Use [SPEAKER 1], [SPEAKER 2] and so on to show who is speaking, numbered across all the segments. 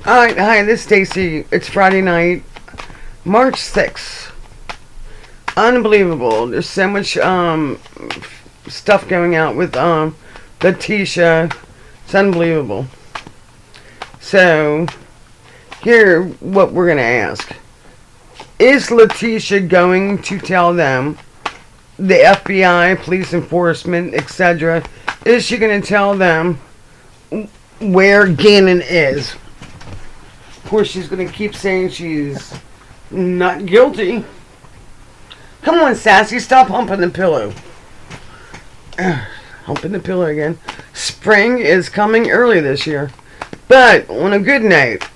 [SPEAKER 1] Alright, hi, this is Stacy. It's Friday night, March 6th. Unbelievable. There's so much stuff going out with Leticia. It's unbelievable. So, here, what we're going to ask. Is Leticia going to tell them, the FBI, police enforcement, etc., is she going to tell them where Gannon is? Of course, she's going to keep saying she's not guilty. Come on, Sassy, stop humping the pillow. Humping the pillow again. Spring is coming early this year. But, on a good note,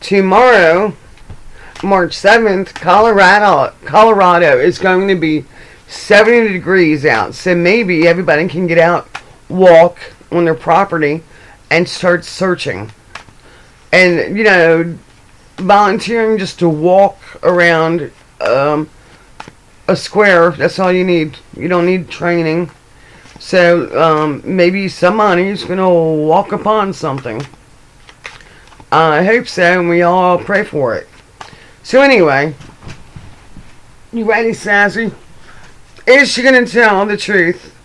[SPEAKER 1] tomorrow, March 7th, Colorado is going to be 70 degrees out. So maybe everybody can get out, walk on their property, and start searching. And, volunteering just to walk around a square, that's all you need. You don't need training. So, maybe somebody's going to walk upon something. I hope so, and we all pray for it. So anyway, you ready, Sassy? Is she going to tell the truth?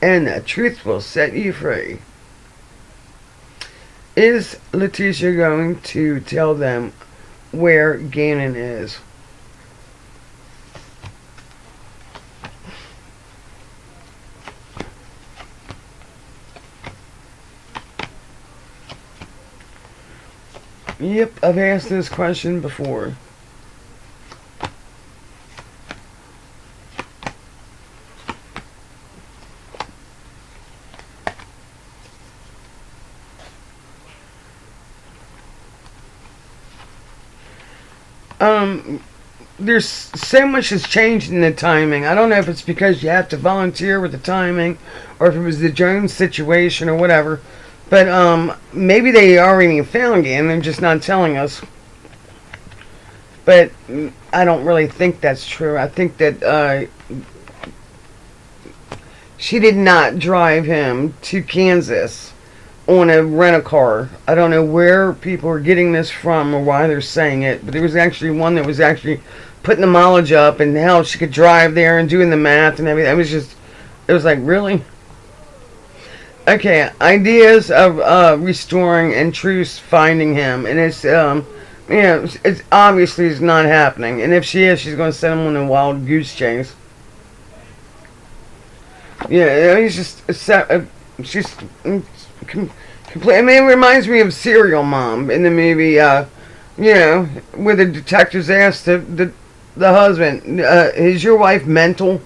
[SPEAKER 1] And the truth will set you free. Is Leticia going to tell them where Gannon is? Yep, I've asked this question before. There's so much has changed in the timing. I don't know if it's because you have to volunteer with the timing, or if it was the Jones situation or whatever. But maybe they already found Gannon, they're just not telling us. But I don't really think that's true. I think that she did not drive him to Kansas on a rent-a-car. I don't know where people are getting this from or why they're saying it, but there was actually one that was actually putting the mileage up and how she could drive there and doing the math and everything. It was like, really? Okay, ideas of restoring and truth finding him, and it's it's obviously is not happening. And if she is, she's going to send him on a wild goose chase. Yeah, he's just she's complete. I mean, it reminds me of Serial Mom in the movie. Where the detectives asked the husband, "Is your wife mental?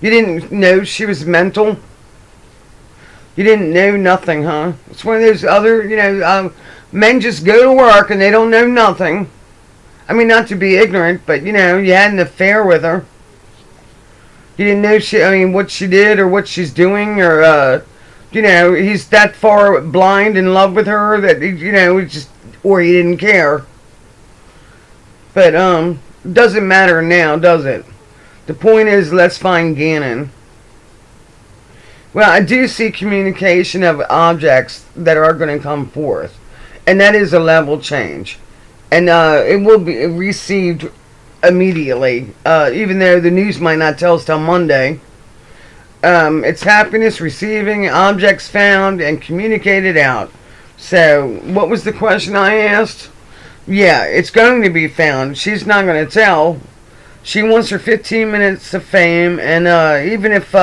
[SPEAKER 1] You didn't know she was mental." You didn't know nothing, huh? It's one of those other, men just go to work and they don't know nothing. I mean, not to be ignorant, but, you had an affair with her. You didn't know what she did or what she's doing, or, he's that far blind in love with her that, or he didn't care. But, doesn't matter now, does it? The point is, let's find Gannon. Well, I do see communication of objects that are going to come forth. And that is a level change. And it will be received immediately. Even though the news might not tell us till Monday. It's happiness, receiving, objects found, and communicated out. So, what was the question I asked? Yeah, it's going to be found. She's not going to tell. She wants her 15 minutes of fame. And even if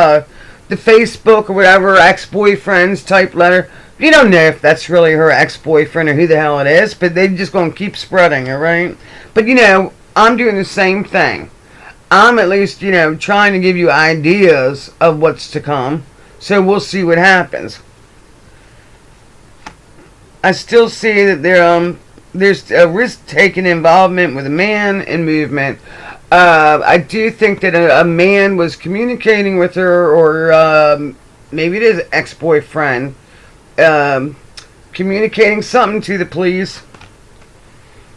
[SPEAKER 1] the Facebook or whatever ex-boyfriends type letter, you don't know if that's really her ex-boyfriend or who the hell it is, but they're just going to keep spreading it, right? But I'm doing the same thing. I'm at least trying to give you ideas of what's to come, so we'll see what happens. I still see that there's a risk-taking involvement with a man in movement. I do think that a man was communicating with her, or maybe it is an ex-boyfriend, communicating something to the police.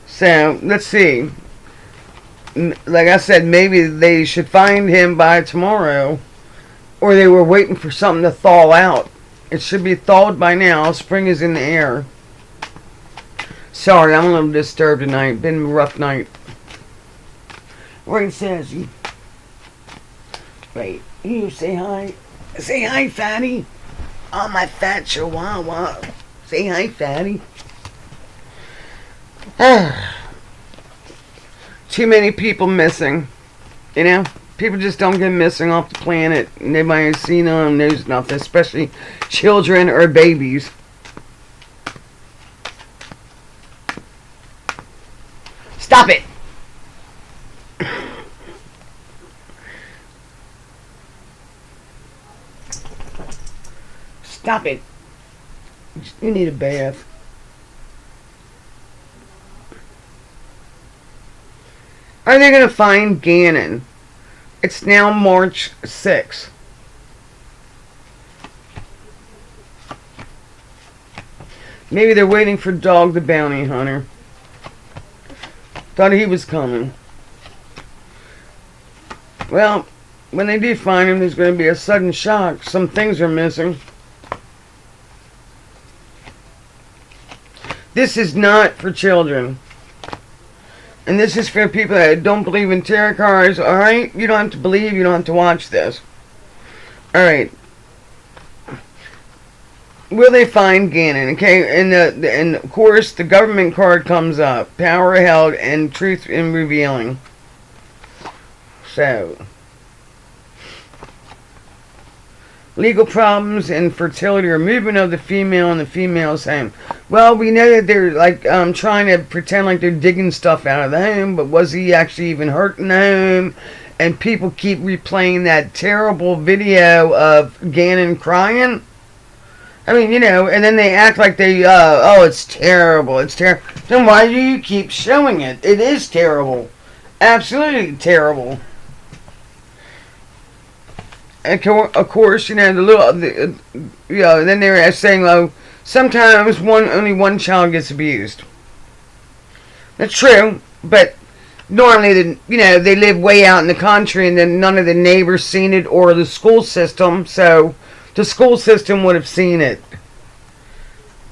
[SPEAKER 1] So, let's see. Like I said, maybe they should find him by tomorrow, Or they were waiting for something to thaw out. It should be thawed by now. Spring is in the air. Sorry, I'm a little disturbed tonight. Been a rough night. Right, Sassy. Wait, you say hi. Say hi, fatty. Oh, my fat chihuahua. Say hi, fatty. Too many people missing. You know? People just don't get missing off the planet. Nobody has seen them, knows nothing. Especially children or babies. Stop it! Stop it. You need a bath. Are they going to find Gannon? It's now March 6th. Maybe they're waiting for Dog the Bounty Hunter. Thought he was coming. Well, when they do find him, there's going to be a sudden shock. Some things are missing. This is not for children. And this is for people that don't believe in tarot cards. Alright? You don't have to believe. You don't have to watch this. Alright. Will they find Gannon? Okay? And of course, the government card comes up. Power held and truth in revealing. So. Legal problems, infertility, or movement of the female in the female's home. Well, we know that they're like trying to pretend like they're digging stuff out of the home, but was he actually even hurt in the home? And people keep replaying that terrible video of Gannon crying. I mean, you know, and then they act like they, oh, it's terrible, it's terrible. Then why do you keep showing it? It is terrible. Absolutely terrible. And of course, you know, then they're saying, oh, sometimes only one child gets abused. That's true, but normally, they live way out in the country, and then none of the neighbors seen it or the school system, so the school system would have seen it.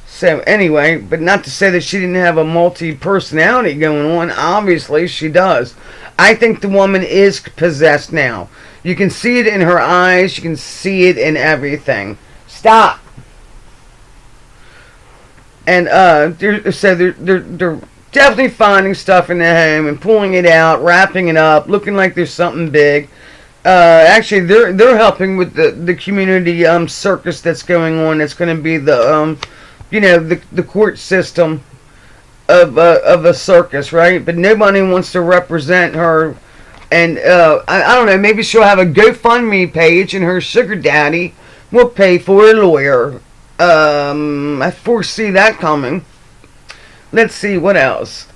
[SPEAKER 1] So anyway, but not to say that she didn't have a multi-personality going on. Obviously, she does. I think the woman is possessed now. You can see it in her eyes. You can see it in everything. Stop. And they're definitely finding stuff in the home and pulling it out, wrapping it up, looking like there's something big. Actually, they're helping with the community circus that's going on. It's going to be the court system of a circus, right? But nobody wants to represent her. And I don't know, maybe she'll have a GoFundMe page and her sugar daddy will pay for a lawyer. I foresee that coming. Let's see, what else?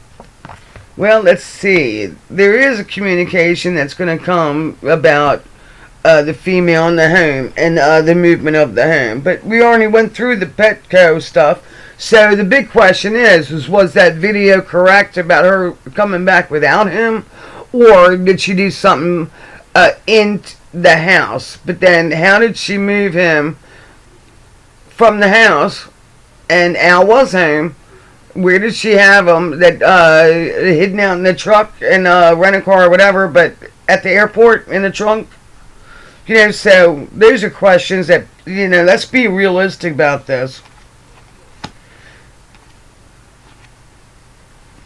[SPEAKER 1] Well, let's see. There is a communication that's going to come about the female in the home and the movement of the home. But we already went through the Petco stuff. So the big question was that video correct about her coming back without him? Or did she do something in the house? But then how did she move him from the house? And Al was home. Where did she have him? That hidden out in the truck and rent a car or whatever, but at the airport in the trunk? So those are questions that, let's be realistic about this.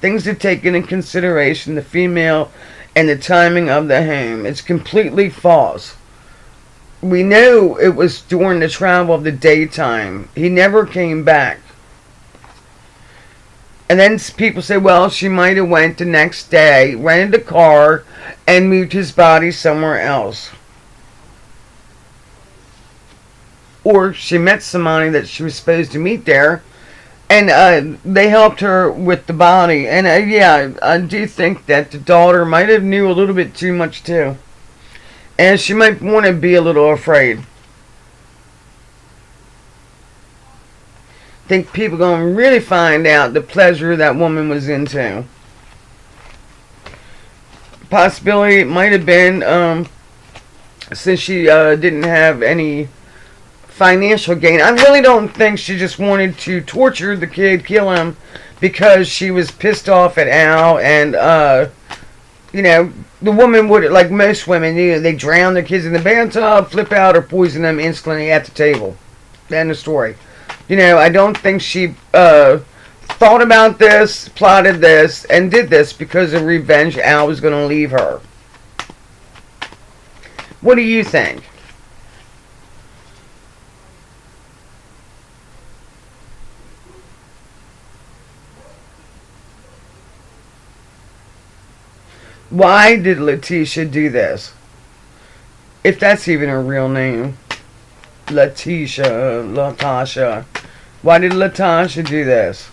[SPEAKER 1] Things to take into consideration, the female and the timing of the home. It's completely false. We know it was during the travel of the daytime. He never came back. And then people say, well, she might have went the next day, rented a car, and moved his body somewhere else. Or she met somebody that she was supposed to meet there, and they helped her with the body. And yeah, I do think that the daughter might have knew a little bit too much too. And she might want to be a little afraid. Think people going to really find out the pleasure that woman was into. Possibility it might have been since she didn't have any financial gain. I really don't think she just wanted to torture the kid, kill him, because she was pissed off at Al. And the woman would, like most women, they drown their kids in the bathtub, flip out, or poison them instantly at the table. End of story. I don't think she thought about this, plotted this, and did this because of revenge. Al was going to leave her. What do you think? Why did Leticia do this? If that's even her real name. Latasha. Why did Latasha do this?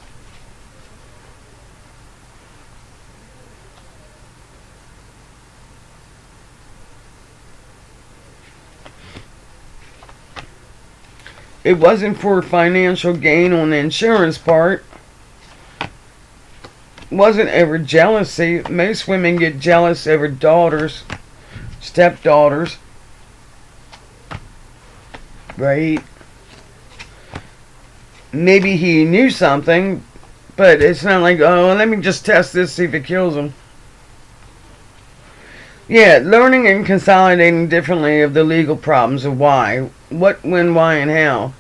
[SPEAKER 1] It wasn't for financial gain on the insurance part. Wasn't over jealousy. Most women get jealous over daughters, stepdaughters, right? Maybe he knew something, but it's not like, oh, let me just test this, see if it kills him. Yeah, learning and consolidating differently of the legal problems of why, what, when, why, and how.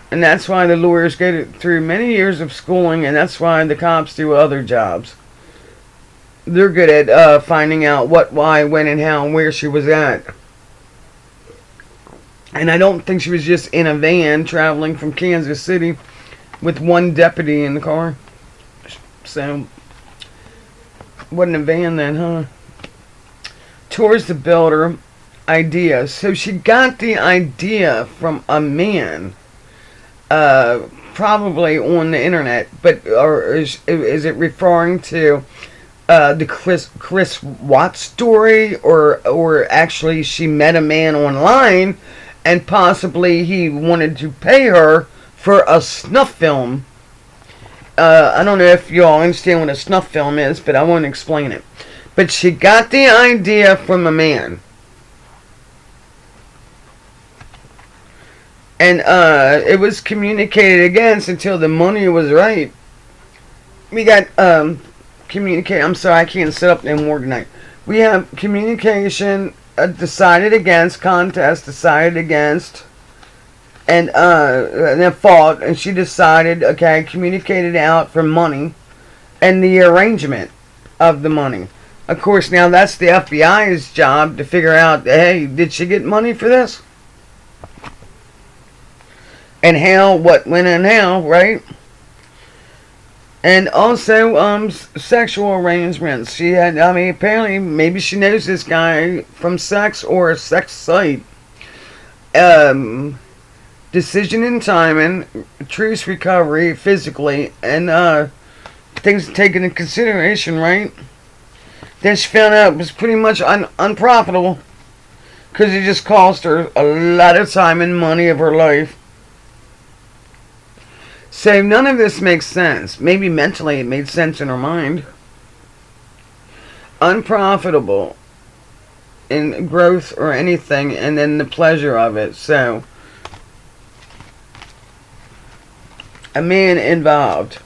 [SPEAKER 1] And that's why the lawyers get it through many years of schooling, and that's why the cops do other jobs. They're good at finding out what, why, when, and how, and where she was at. And I don't think she was just in a van traveling from Kansas City with one deputy in the car. So, wasn't a van then, huh? Towards the builder, idea. So she got the idea from a man. Probably on the internet, but or is it referring to the Chris Watts story, or actually she met a man online and possibly he wanted to pay her for a snuff film? I don't know if you all understand what a snuff film is, but I won't explain it. But she got the idea from a man. And it was communicated against until the money was right. We got communicate. I'm sorry, I can't sit up and more tonight. We have communication decided against, contest decided against, and then fought. And she decided, okay, communicated out for money and the arrangement of the money. Of course, now that's the FBI's job to figure out, hey, did she get money for this? And how, what, when, and how, right? And also, sexual arrangements. She had, apparently, maybe she knows this guy from sex or a sex site. Decision and timing, truce recovery, physically, and things taken into consideration, right? Then she found out it was pretty much unprofitable because it just cost her a lot of time and money of her life. So none of this makes sense. Maybe mentally it made sense in her mind. Unprofitable in growth or anything, and then the pleasure of it. So a man involved.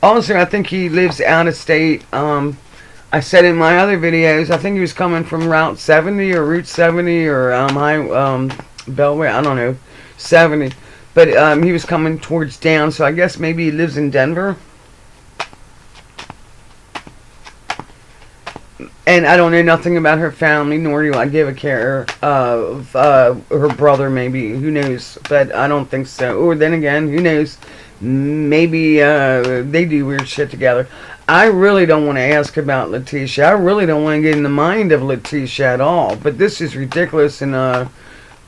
[SPEAKER 1] Also, I think he lives out of state. I said in my other videos, I think he was coming from Route 70 or Route 70 or Beltway. I don't know, 70. But he was coming towards down, so I guess maybe he lives in Denver. And I don't know nothing about her family, nor do I give a care of her brother, maybe. Who knows? But I don't think so. Or then again, who knows? Maybe they do weird shit together. I really don't want to ask about Leticia. I really don't want to get in the mind of Leticia at all. But this is ridiculous, and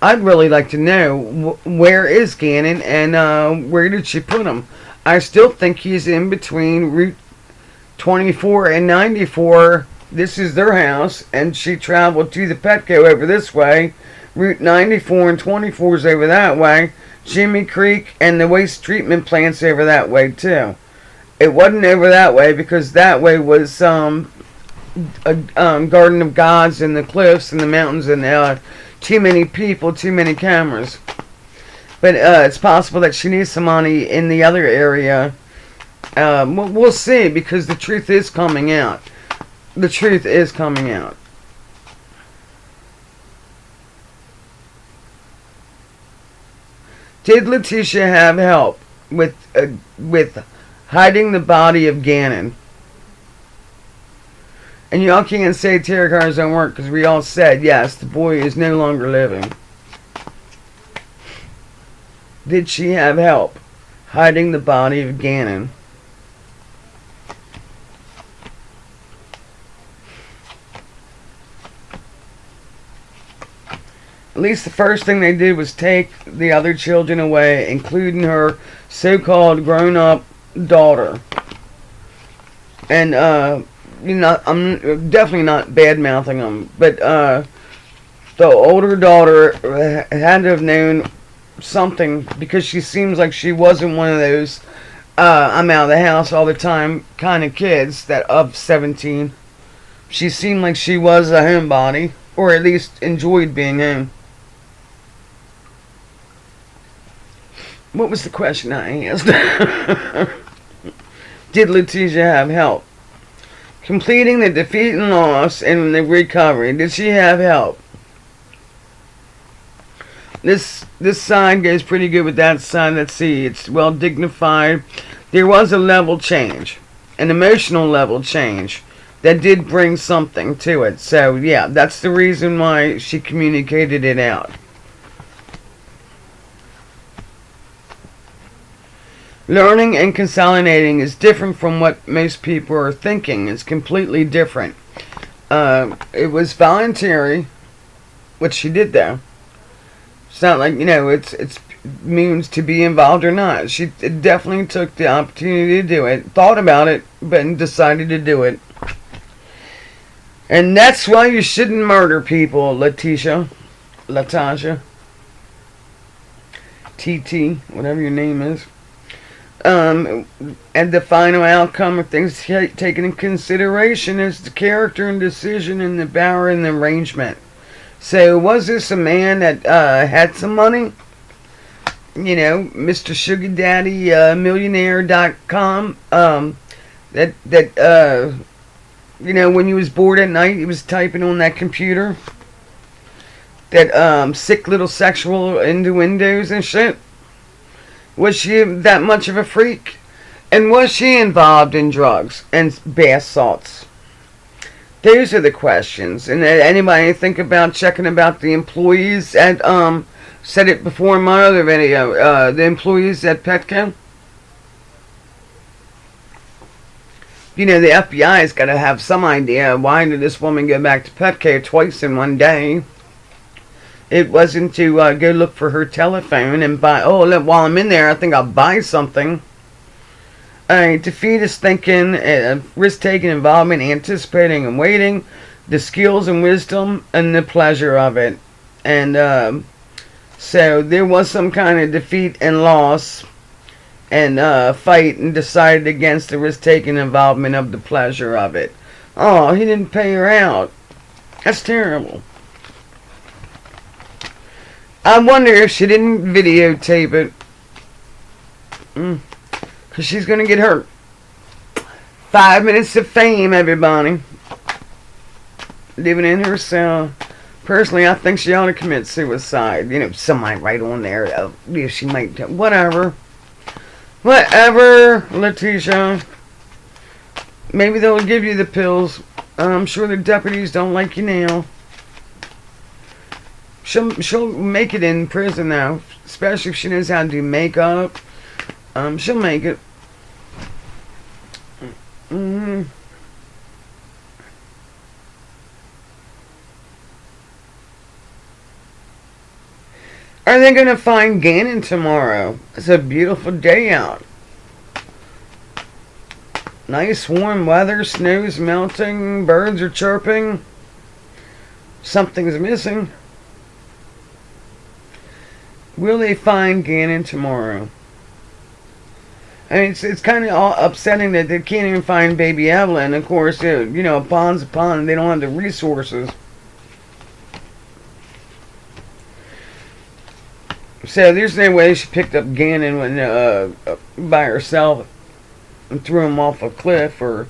[SPEAKER 1] I'd really like to know where is Gannon and where did she put him? I still think he's in between Route 24 and 94. This is their house, and she traveled to the Petco over this way. Route 94 and 24 is over that way. Jimmy Creek and the waste treatment plant's over that way too. It wasn't over that way because that way was Garden of Gods and the cliffs and the mountains and too many people, too many cameras. But it's possible that she needs some money in the other area. We'll see, because the truth is coming out. The truth is coming out. Did Leticia have help with hiding the body of Gannon? And y'all can't say tarot cards don't work, because we all said, yes, the boy is no longer living. Did she have help hiding the body of Gannon? At least the first thing they did was take the other children away, including her so-called grown-up daughter. And, I'm definitely not bad-mouthing them, but the older daughter had to have known something, because she seems like she wasn't one of those I'm out of the house all the time kind of kids that of 17. She seemed like she was a homebody, or at least enjoyed being home. What was the question I asked? Did Leticia have help? Completing the defeat and loss and the recovery. Did she have help? This sign goes pretty good with that sign. Let's see. It's well dignified. There was a level change. An emotional level change. That did bring something to it. So, yeah, that's the reason why she communicated it out. Learning and consolidating is different from what most people are thinking. It's completely different. It was voluntary, which she did though. It's not like, it's means to be involved or not. She definitely took the opportunity to do it, thought about it, but decided to do it. And that's why you shouldn't murder people, Latasha, TT, whatever your name is. And the final outcome of things taken in consideration is the character and decision and the power and the arrangement. So, was this a man that had some money? Mr. Sugar Daddy Millionaire.com. When he was bored at night, he was typing on that computer. That sick little sexual innuendos and shit. Was she that much of a freak? And was she involved in drugs and bath salts? Those are the questions. And anybody think about checking about the employees at, said it before in my other video, the employees at Petco? The FBI's got to have some idea, why did this woman go back to Petco twice in one day? It wasn't to go look for her telephone and buy, while I'm in there, I think I'll buy something. Defeat is thinking, risk-taking involvement, anticipating and waiting, the skills and wisdom, and the pleasure of it. And so there was some kind of defeat and loss and fight, and decided against the risk-taking involvement of the pleasure of it. Oh, he didn't pay her out. That's terrible. I wonder if she didn't videotape it. Because she's going to get hurt. 5 minutes of fame, everybody. Living in her cell. Personally, I think she ought to commit suicide. Somebody right on there. She might. Whatever. Whatever, Leticia. Maybe they'll give you the pills. I'm sure the deputies don't like you now. She'll make it in prison now, especially if she knows how to do makeup. She'll make it. Are they going to find Gannon tomorrow? It's a beautiful day out. Nice warm weather, snow's melting, birds are chirping. Something's missing. Will they find Gannon tomorrow? I mean, it's kind of upsetting that they can't even find baby Evelyn. Of course, a pond's a pond, and they don't have the resources. So there's no way she picked up Gannon by herself and threw him off a cliff, or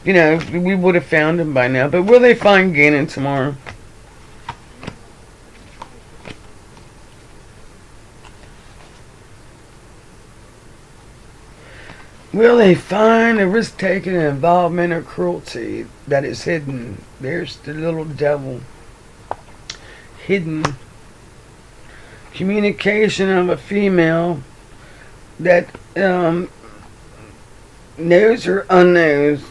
[SPEAKER 1] we would have found him by now. But will they find Gannon tomorrow? Will they find a risk-taking involvement or cruelty that is hidden? There's the little devil. Hidden. Communication of a female that knows or unknows.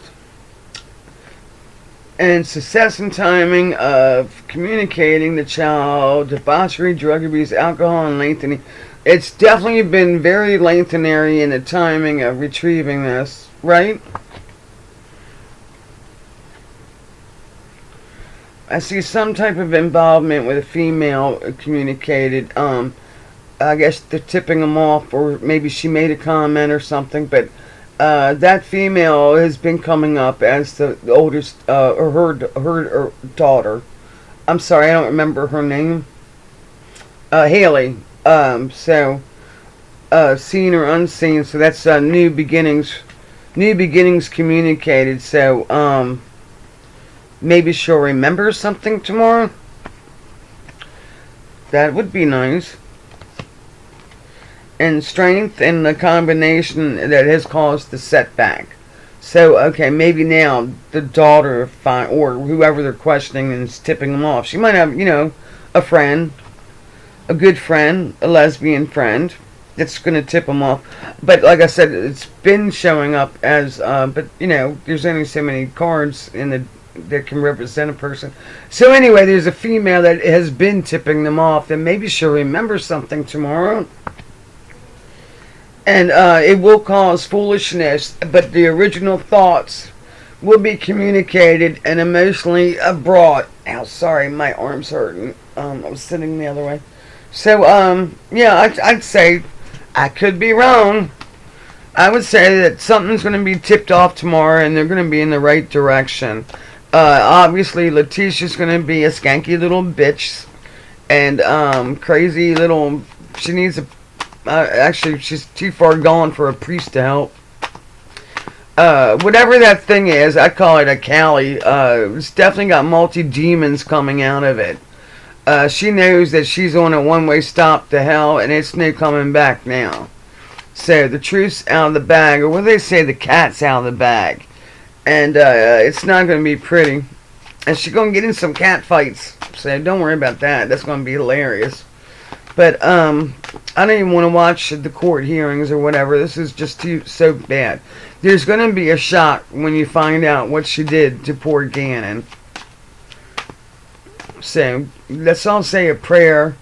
[SPEAKER 1] And success and timing of communicating the child, debauchery, drug abuse, alcohol, and lengthening. It's definitely been very lengthenary in the timing of retrieving this, right? I see some type of involvement with a female communicated. I guess they're tipping them off, or maybe she made a comment or something, but that female has been coming up as the oldest, or her daughter. I'm sorry, I don't remember her name. Haley. So, seen or unseen. So that's new beginnings. New beginnings communicated. So, maybe she'll remember something tomorrow. That would be nice. And strength and the combination that has caused the setback. So, okay, maybe now the daughter, or whoever they're questioning, is tipping them off. She might have, a friend, a good friend, a lesbian friend, that's going to tip them off. But like I said, it's been showing up as, but there's only so many cards that can represent a person. So anyway, there's a female that has been tipping them off, and maybe she'll remember something tomorrow. And it will cause foolishness, but the original thoughts will be communicated and emotionally brought. Ow, sorry, my arm's hurting. I was sitting the other way. So, I'd say, I could be wrong. I would say that something's going to be tipped off tomorrow, and they're going to be in the right direction. Obviously, Leticia's going to be a skanky little bitch, and crazy little. She needs a. Actually, she's too far gone for a priest to help. Whatever that thing is, I call it a Cali. It's definitely got multi-demons coming out of it. She knows that she's on a one-way stop to hell, and it's no coming back now. So the truth's out of the bag, or what do they say, the cat's out of the bag. And it's not going to be pretty. And she's going to get in some cat fights. So don't worry about that. That's going to be hilarious. But I don't even want to watch the court hearings or whatever. This is just so bad. There's going to be a shock when you find out what she did to poor Gannon. So let's all say a prayer.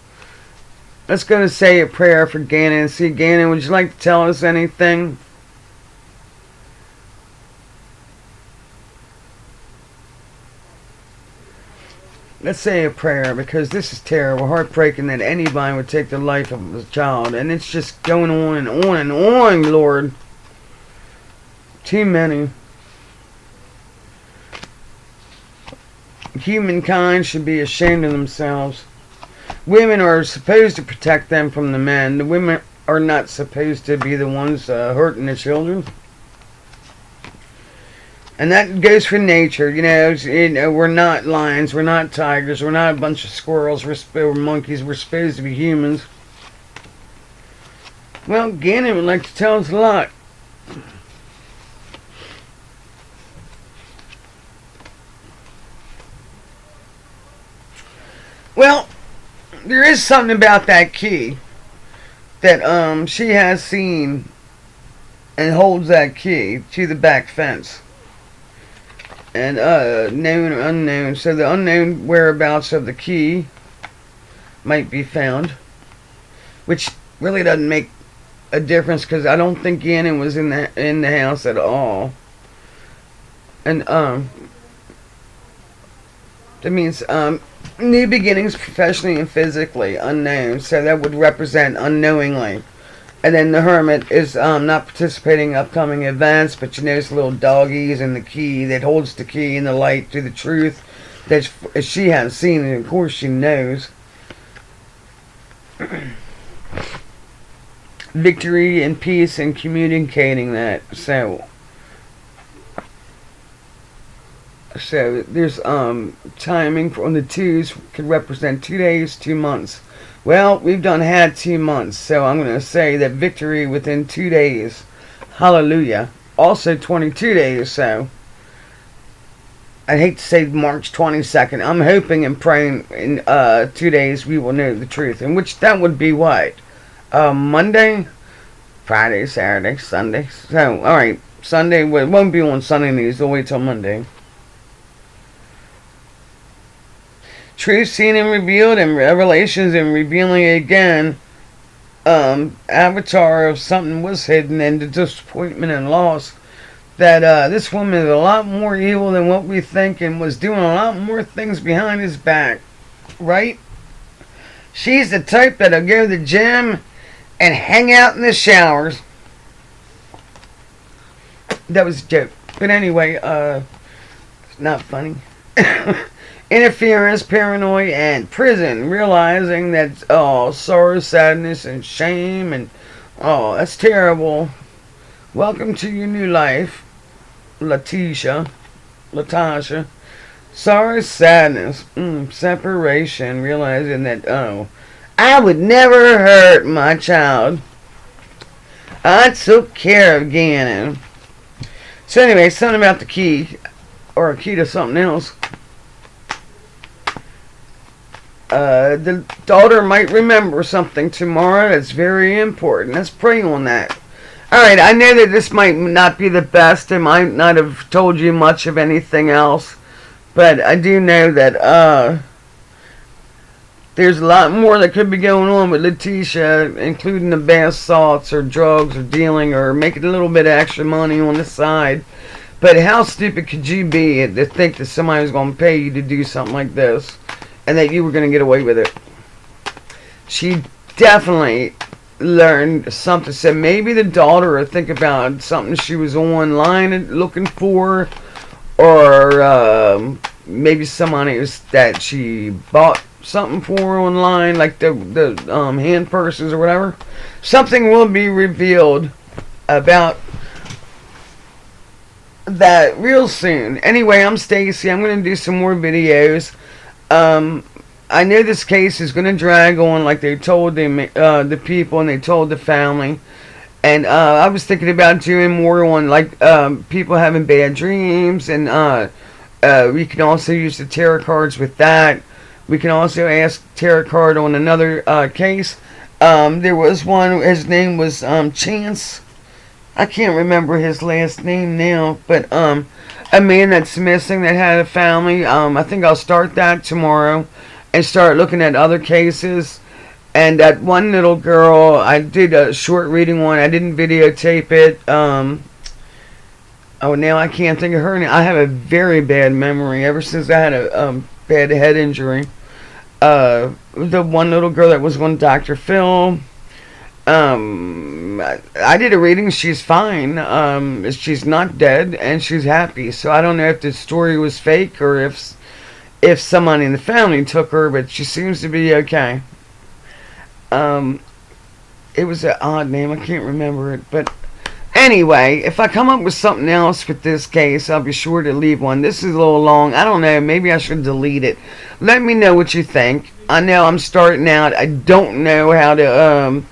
[SPEAKER 1] Let's go to say a prayer for Gannon. See, Gannon, would you like to tell us anything? Let's say a prayer, because this is terrible, heartbreaking that anybody would take the life of a child, and it's just going on and on and on, Lord. Too many. Humankind should be ashamed of themselves. Women are supposed to protect them from the men. The women are not supposed to be the ones hurting the children. And that goes for nature, we're not lions, we're not tigers, we're not a bunch of squirrels, we're monkeys, we're supposed to be humans. Well, Gannon would like to tell us a lot. Well, there is something about that key that she has seen, and holds that key to the back fence. And known or unknown. So the unknown whereabouts of the key might be found, which really doesn't make a difference, because I don't think Gannon was in the house at all. And that means new beginnings professionally and physically, unknown. So that would represent unknowingly. And then the hermit is not participating in upcoming events, but you notice the little doggies and the key that holds the key and the light to the truth that she has seen, and of course she knows. Victory and peace and communicating that. So there's timing on the twos could represent 2 days, 2 months. Well, we've had 2 months, so I'm going to say that victory within 2 days. Hallelujah. Also 22 days, so I hate to say March 22nd. I'm hoping and praying in 2 days we will know the truth. And which that would be what? Monday, Friday, Saturday, Sunday. So, alright, Sunday, well, it won't be on Sunday news. They'll wait till Monday. Truth seen and revealed, and revelations and revealing again. Avatar of something was hidden, and the disappointment and loss. That this woman is a lot more evil than what we think, and was doing a lot more things behind his back. Right? She's the type that'll go to the gym and hang out in the showers. That was a joke. But anyway, it's not funny. Interference, paranoia, and prison. Realizing that, sorrow, sadness, and shame, and, that's terrible. Welcome to your new life, Latasha. Sorrow, sadness, separation. Realizing that, I would never hurt my child. I took care of Gannon. So anyway, something about the key, or a key to something else. The daughter might remember something tomorrow that's very important. Let's pray on that. Alright, I know that this might not be the best. I might not have told you much of anything else. But I do know that there's a lot more that could be going on with Leticia, including the bath salts or drugs or dealing or making a little bit of extra money on the side. But how stupid could you be to think that somebody was going to pay you to do something like this? And that you were going to get away with it. She definitely learned something. So maybe the daughter will think about something she was online looking for. Or maybe somebody that she bought something for online. Like the hand purses or whatever. Something will be revealed about that real soon. Anyway, I'm Stacy. I'm going to do some more videos. I know this case is going to drag on, like they told the people and they told the family. And I was thinking about doing more on like people having bad dreams, and we can also use the tarot cards with that. We can also ask tarot card on another case. There was one. His name was Chance. I can't remember his last name now, but a man that's missing that had a family. I think I'll start that tomorrow and start looking at other cases. And that one little girl, I did a short reading one. I didn't videotape it. Now I can't think of her name. I have a very bad memory ever since I had a bad head injury. The one little girl that was on Dr. Phil. I did a reading. She's fine. She's not dead, and she's happy. So I don't know if the story was fake or if someone in the family took her, but she seems to be okay. It was an odd name. I can't remember it, but anyway, if I come up with something else with this case, I'll be sure to leave one. This is a little long. I don't know. Maybe I should delete it. Let me know what you think. I know I'm starting out. I don't know how to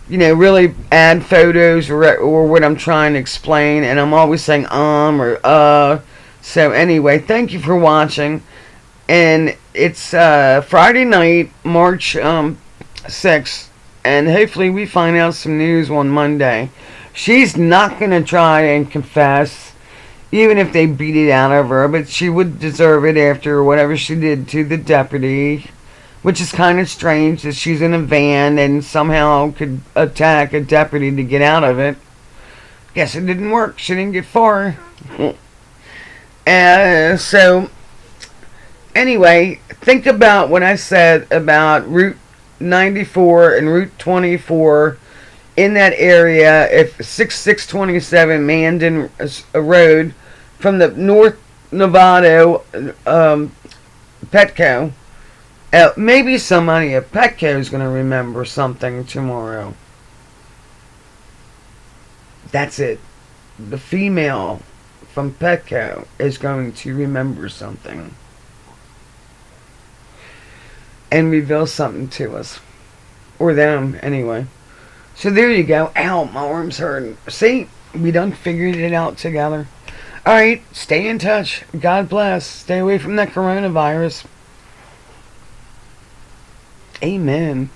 [SPEAKER 1] really add photos or what I'm trying to explain, and I'm always saying or So anyway, thank you for watching, and it's Friday night, March 6th, and hopefully we find out some news on Monday. She's not going to try and confess, even if they beat it out of her, but she would deserve it after whatever she did to the deputy. Which is kind of strange that she's in a van and somehow could attack a deputy to get out of it. Guess it didn't work. She didn't get far. So, anyway, think about what I said about Route 94 and Route 24. in that area, if 6627 Mandan Road from the North Nevada Petco, maybe somebody at Petco is going to remember something tomorrow. That's it. The female from Petco is going to remember something and reveal something to us. Or them, anyway. So there you go. Ow, my arm's hurting. See? We done figured it out together. Alright, stay in touch. God bless. Stay away from that coronavirus. Amen.